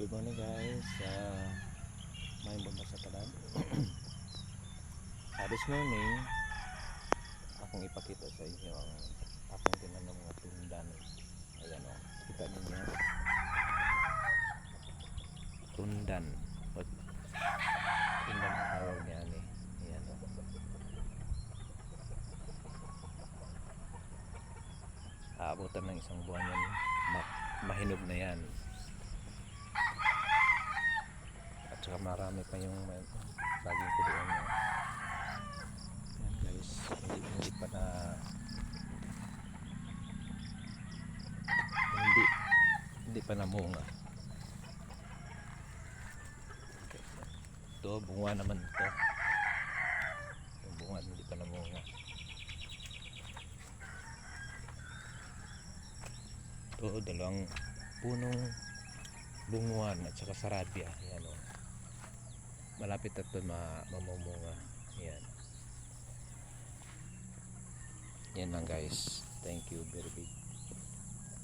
Good morning guys. May bomba sa talan. This morning, akong ipakita sa inyo ang akong tinanong mga tundan. Ayan o, kita ninyo. Tundan. Tundan ang tawag niya ni. Ayan o. Aabutan ng isang buwan yan. Mahinog na yan. At saka marami pa yung saging ko doon. Yan guys, hindi pa na hindi pa namunga. Ito, bunga naman ito. Yung bunga hindi pa namunga. Ito, dalawang punong bunguan at saka sarabia. Ayan o. Malapit na ito mamumunga. Ayan. Yan lang guys. Thank you very big.